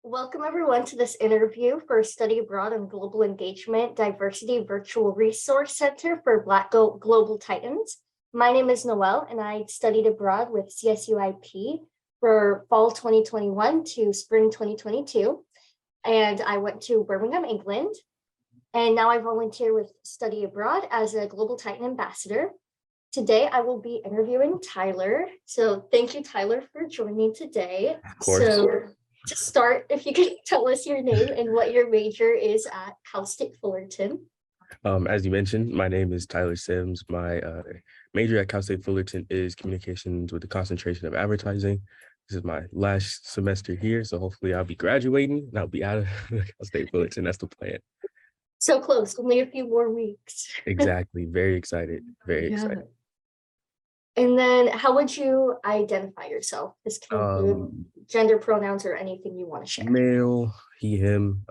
Welcome everyone to this interview for Study Abroad and Global Engagement Diversity Virtual Resource Center for Black Global Titans. My name is Noelle and I studied abroad with CSUIP for fall 2021 to spring 2022. And I went to Birmingham, England. And now I volunteer with Study Abroad as a Global Titan Ambassador. Today, I will be interviewing Tyler. So thank you, Tyler, for joining today. Of course. So to start, if you could tell us your name and what your major is at Cal State Fullerton. As you mentioned, my name is Tyler Sims. My major at Cal State Fullerton is communications with a concentration of advertising. This is my last semester here, so hopefully I'll be graduating and I'll be out of Cal State Fullerton. That's the plan. So close, only a few more weeks. Exactly. Very excited. Very excited. And then how would you identify yourself? This can include gender pronouns or anything you want to share. Male, he, him,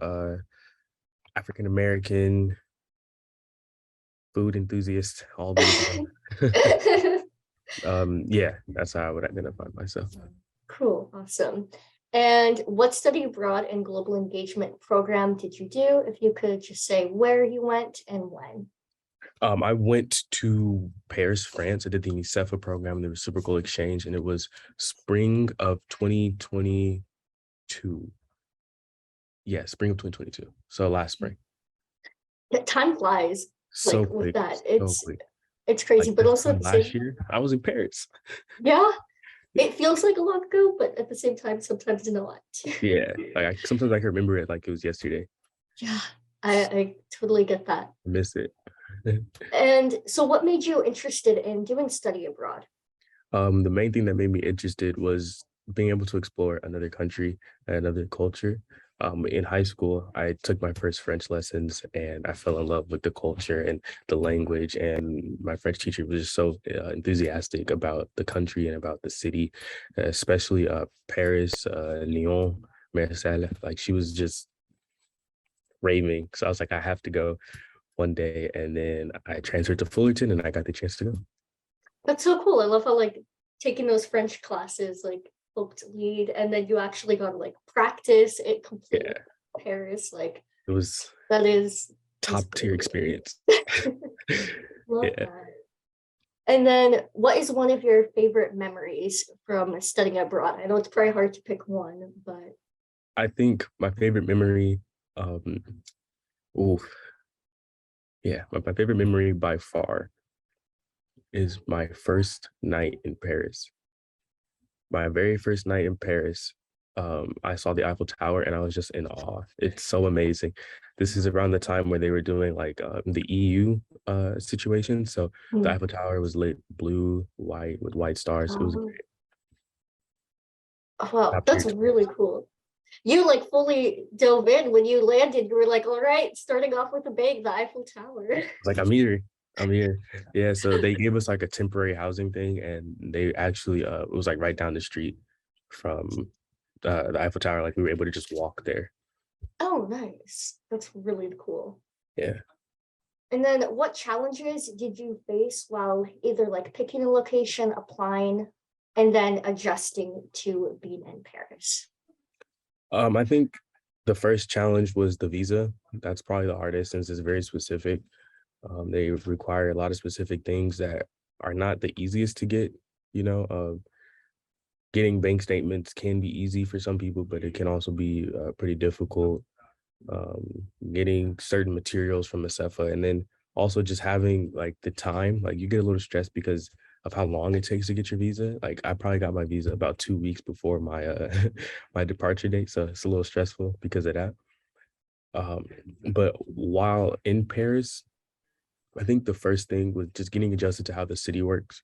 African American, food enthusiast, all these. Yeah, that's how I would identify myself. Cool, awesome. And what study abroad and global engagement program did you do? If you could just say where you went and when. I went to Paris, France. I did the CSUF program, the reciprocal exchange, and it was spring of 2022. Yeah, spring of 2022. So last spring. Time flies. So like quick, with that, so quick. it's crazy, Like but also last year, I was in Paris. Yeah, it feels like a long ago, but at the same time, sometimes not. Yeah, like sometimes I can remember it like it was yesterday. Yeah, I totally get that. I miss it. And so what made you interested in doing study abroad? The main thing that made me interested was being able to explore another country, another culture. In high school, I took my first French lessons and I fell in love with the culture and the language. And my French teacher was just so enthusiastic about the country and about the city, especially Paris, Lyon, Marseille. Like she was just raving. So I was like, I have to go one day. And then I transferred to Fullerton and I got the chance to go. That's so cool. I love how like taking those French classes like helped lead, and then you actually got to like practice it completely. Yeah. Paris, like it was that is top tier experience. Love that. And then what is one of your favorite memories from studying abroad? I know it's probably hard to pick one, but I think my favorite memory, my favorite memory by far is my first night in Paris. My very first night in Paris, I saw the Eiffel Tower and I was just in awe. It's so amazing. This is around the time where they were doing like the EU situation. So the Eiffel Tower was lit blue, white with white stars. It was great. Wow, that's really cool. You like fully dove in when you landed. You were like, all right, starting off with a bang, the Eiffel Tower. Like, I'm here. Yeah, so they gave us like a temporary housing thing, and they actually it was like right down the street from the Eiffel Tower. Like we were able to just walk there. Oh, nice. That's really cool. Yeah. And then what challenges did you face while either like picking a location, applying, and then adjusting to being in Paris? I think the first challenge was the visa. That's probably the hardest since it's very specific. They require a lot of specific things that are not the easiest to get. Getting bank statements can be easy for some people, but it can also be pretty difficult. Getting certain materials from the CSUF, and then also just having like the time, like you get a little stressed because of how long it takes to get your visa. Like I probably got my visa about 2 weeks before my my departure date, so it's a little stressful because of that. But while in Paris, I think the first thing was just getting adjusted to how the city works.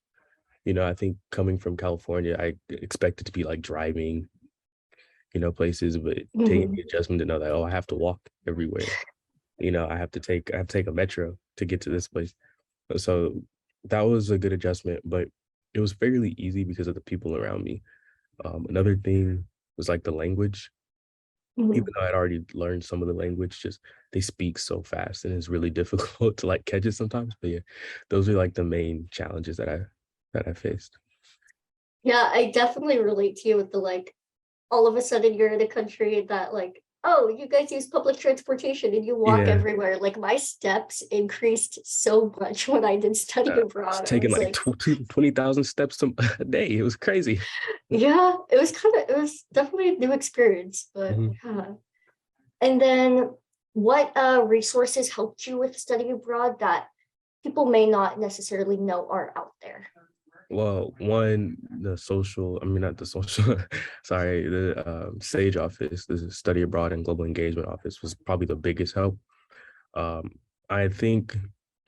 I think coming from California, I expected to be like driving, places, but taking the adjustment to know that, I have to walk everywhere. I have to take a metro to get to this place. So that was a good adjustment, but it was fairly easy because of the people around me. Another thing was like the language. Even though I'd already learned some of the language, just they speak so fast and it's really difficult to like catch it sometimes. But yeah, those are like the main challenges that I faced. Yeah, I definitely relate to you with the like all of a sudden you're in a country that like, oh, you guys use public transportation and you walk Yeah, everywhere. Like my steps increased so much when I did study it's abroad. I taking was like like, 20,000 steps a day. It was crazy. yeah, it was definitely a new experience, but Mhm. yeah. And then what resources helped you with study abroad that people may not necessarily know are out there? Well, one, I mean, not the social, sorry, the SAGE office, the Study Abroad and Global Engagement office was probably the biggest help. Um, I think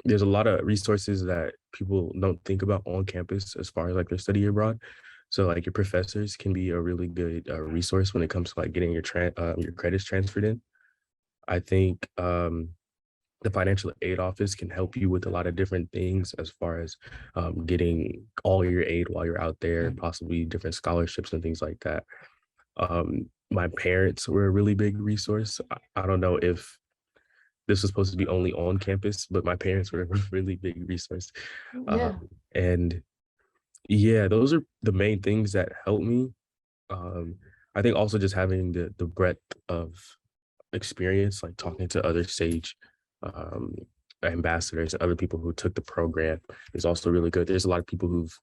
there's a lot of resources that people don't think about on campus as far as like their study abroad. So like your professors can be a really good resource when it comes to like getting your credits transferred in. I think the financial aid office can help you with a lot of different things as far as getting all your aid while you're out there, possibly different scholarships and things like that. My parents were a really big resource. I don't know if this was supposed to be only on campus, but my parents were a really big resource. Um, Yeah. and yeah, those are the main things that helped me. Um, I think also just having the breadth of experience, like talking to other Sage um, ambassadors and other people who took the program is also really good. There's a lot of people who've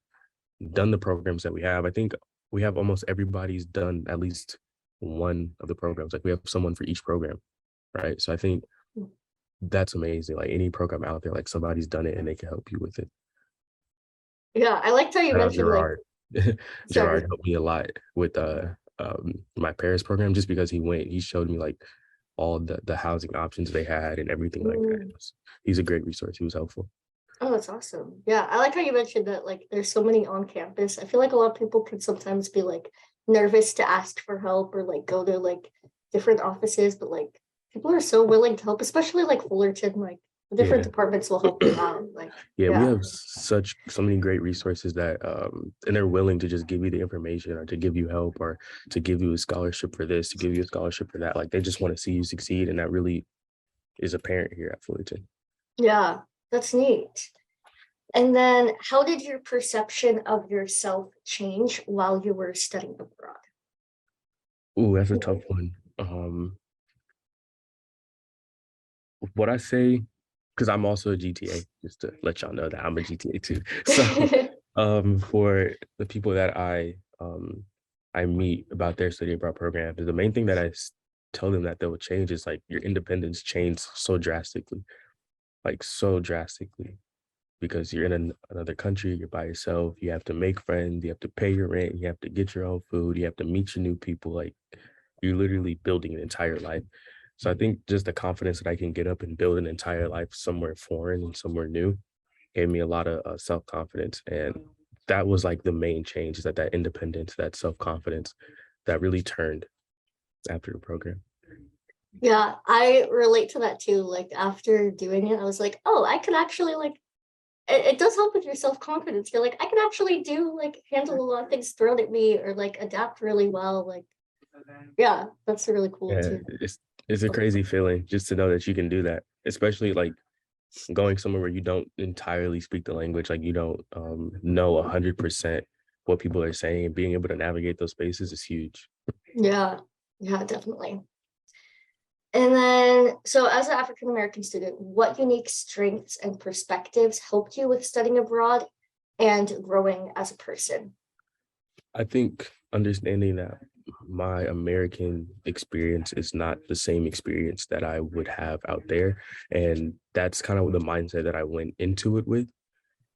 done the programs that we have. I think we have almost everybody's done at least one of the programs. Like we have someone for each program, right? So I think that's amazing. Like any program out there, like somebody's done it and they can help you with it. Yeah, I liked how you Shout out mentioned like, Gerard. sorry. Gerard helped me a lot with my Paris program just because he showed me like all the housing options they had and everything like that. Mm. He's a great resource. He was helpful. Oh, that's awesome. Yeah, I like how you mentioned that like there's so many on campus. I feel like a lot of people can sometimes be like nervous to ask for help or like go to like different offices, but like people are so willing to help, especially like Fullerton, like the different Yeah. departments will help you out. Like, Yeah, we yeah. have so many great resources that and they're willing to just give you the information or to give you help or to give you a scholarship for this, to give you a scholarship for that. Like they just want to see you succeed. And that really is apparent here at Fullerton. Yeah, that's neat. And then how did your perception of yourself change while you were studying abroad? Ooh, that's a tough one. What I say, because I'm also a GTA, just to let y'all know that I'm a GTA too. So for the people that I meet about their study abroad program, the main thing that tell them that they will change is like your independence changed so drastically, like so drastically, because you're in another country, you're by yourself, you have to make friends, you have to pay your rent, you have to get your own food, you have to meet your new people. Like you're literally building an entire life. So I think just the confidence that I can get up and build an entire life somewhere foreign and somewhere new gave me a lot of self-confidence. And that was like the main change, is that independence, that self-confidence that really turned after the program. Yeah, I relate to that too. Like after doing it, I was like, oh, I could actually like it does help with your self-confidence. You're like, I can actually do like handle a lot of things thrown at me or like adapt really well. Like, yeah, that's really cool Yeah, too. it's a crazy feeling just to know that you can do that, especially like going somewhere where you don't entirely speak the language, like you don't know 100% what people are saying, and being able to navigate those spaces is huge. Yeah, yeah, definitely. And then, so as an African American student, what unique strengths and perspectives helped you with studying abroad and growing as a person? I think understanding that my American experience is not the same experience that I would have out there. And that's kind of the mindset that I went into it with.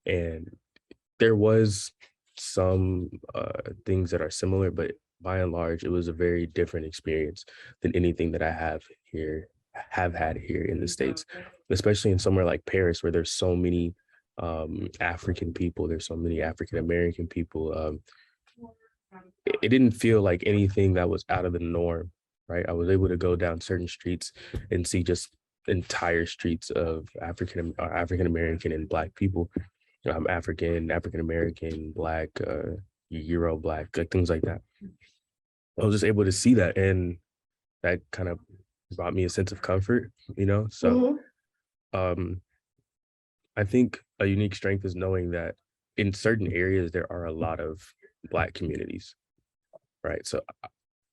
And there was some things that are similar, but by and large, it was a very different experience than anything that have had here in the States, especially in somewhere like Paris, where there's so many African people, there's so many African American people. It didn't feel like anything that was out of the norm, right? I was able to go down certain streets and see just entire streets of African American and Black people, African American, Black, Euro Black, like things like that. I was just able to see that, and that kind of brought me a sense of comfort, you know. So Hmm. um, I think a unique strength is knowing that in certain areas there are a lot of Black communities, right? So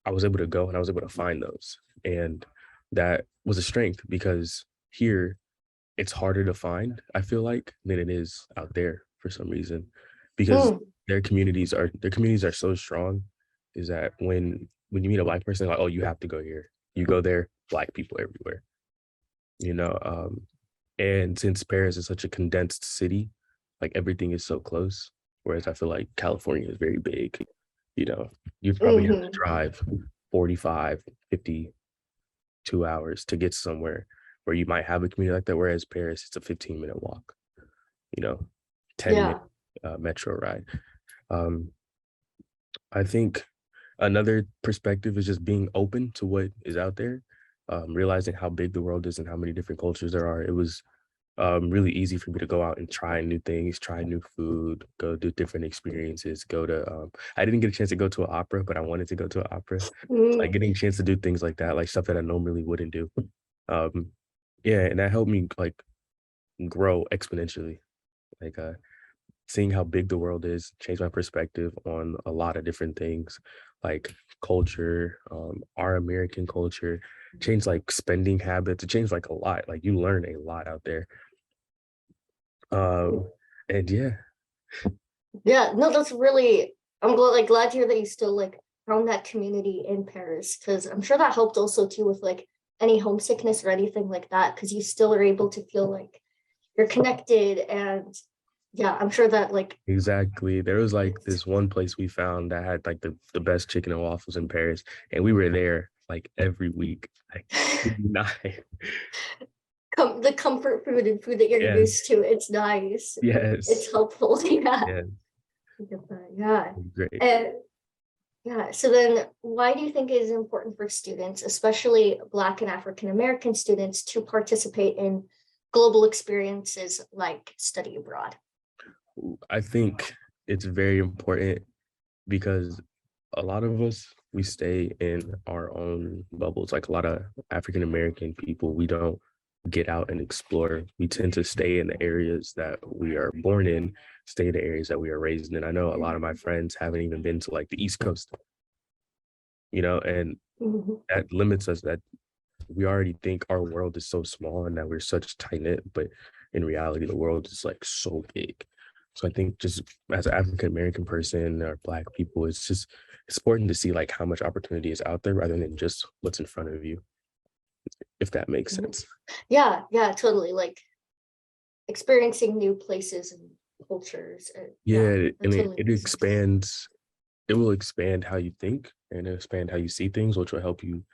I was able to go and I was able to find those. And that was a strength because here it's harder to find, I feel like, than it is out there for some reason. Because Mm, their communities are so strong, is that when you meet a Black person, like, oh, you have to go here. You go there, Black people everywhere. You know, and since Paris is such a condensed city, like everything is so close. Whereas I feel like California is very big. You know, you probably have to mhm. drive 45, 52 hours to get somewhere where you might have a community like that. Whereas Paris, it's a 15-minute walk, you know, 10-minute Yeah. metro ride. Um, I think another perspective is just being open to what is out there, realizing how big the world is and how many different cultures there are. It was really easy for me to go out and try new things, try new food, go do different experiences, go to I didn't get a chance to go to an opera, but I wanted to go to an opera. Like Mm, getting a chance to do things like that, like stuff that I normally wouldn't do. Um yeah, and that helped me like grow exponentially. Like seeing how big the world is changed my perspective on a lot of different things, like culture, our American culture, changed like spending habits. It changed like a lot. Like you learn a lot out there. Um, and yeah, yeah, no, that's really, I'm glad to hear that you still like found that community in Paris, because I'm sure that helped also too with like any homesickness or anything like that, because you still are able to feel like you're connected. And yeah, I'm sure that like exactly. There was like this one place we found that had like the best chicken and waffles in Paris, and we were there like every week. Like, not, the comfort food and food that you're yes, used to, it's nice. It's yes, helpful. Yeah. yeah, I get that. Yeah. great. And yeah, so then why do you think it is important for students, especially Black and African American students, to participate in global experiences like study abroad? I think it's very important because a lot of us we stay in our own bubbles. Like a lot of African American people, we don't get out and explore. We tend to stay in the areas that we are born in, stay in the areas that we are raised in. I know a lot of my friends haven't even been to like the East Coast, and Mhm. that limits us. That we already think our world is so small and that we're such tight knit, but in reality, the world is like so big. So I think just as an African American person or Black people, it's important to see like how much opportunity is out there rather than just what's in front of you, if that makes Mhm. sense. Yeah, yeah, totally. Like experiencing new places and cultures. Yeah, Yeah, that and it, totally it makes sense. expands. It will expand how you think and it'll expand how you see things, which will help you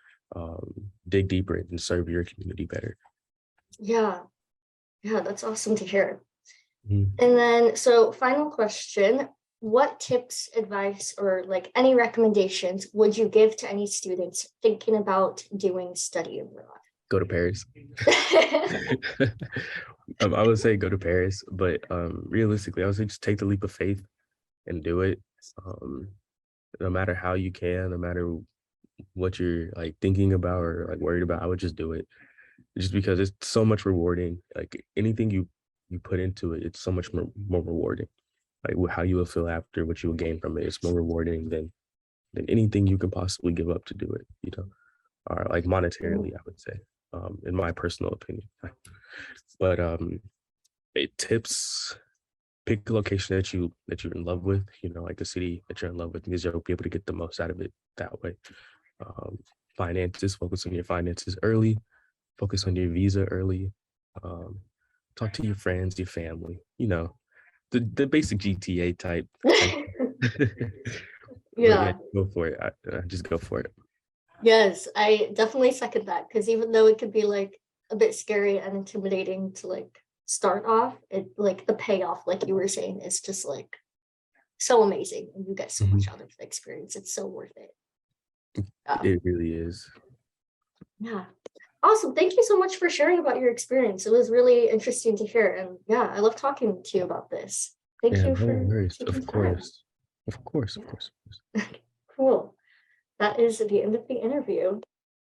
dig deeper and serve your community better. Yeah, yeah, that's awesome to hear. Mhm. And then, so final question, what tips, advice, or like any recommendations would you give to any students thinking about doing study abroad? Go to Paris. I would say go to Paris, but realistically, I would say just take the leap of faith and do it. Um, no matter how you can, no matter what you're like thinking about or like worried about, I would just do it. Just because it's so much rewarding. Like anything you put into it, it's so much more rewarding. Like how you will feel after, what you will gain from it, it's more rewarding than anything you can possibly give up to do it. Or like monetarily, I would say, in my personal opinion. But tips, pick a location that you're in love with, like a city that you're in love with, because you'll be able to get the most out of it that way. Um, finances, focus on your finances early, focus on your visa early. Um, talk to your friends, your family, the basic GTA type. But yeah, Yeah, go for it. I just go for it. yes, I definitely second that, because even though it could be like a bit scary and intimidating to like start off, it like the payoff, like you were saying, is just like so amazing and you get so much Mhm. out of the experience. It's so worth it. Yeah. It really is. Yeah. Awesome. Thank you so much for sharing about your experience. It was really interesting to hear. And yeah, I love talking to you about this. Thank Yeah, you no for worries. taking Of time. course. Of course, of Yeah. course. Cool. That is the end of the interview.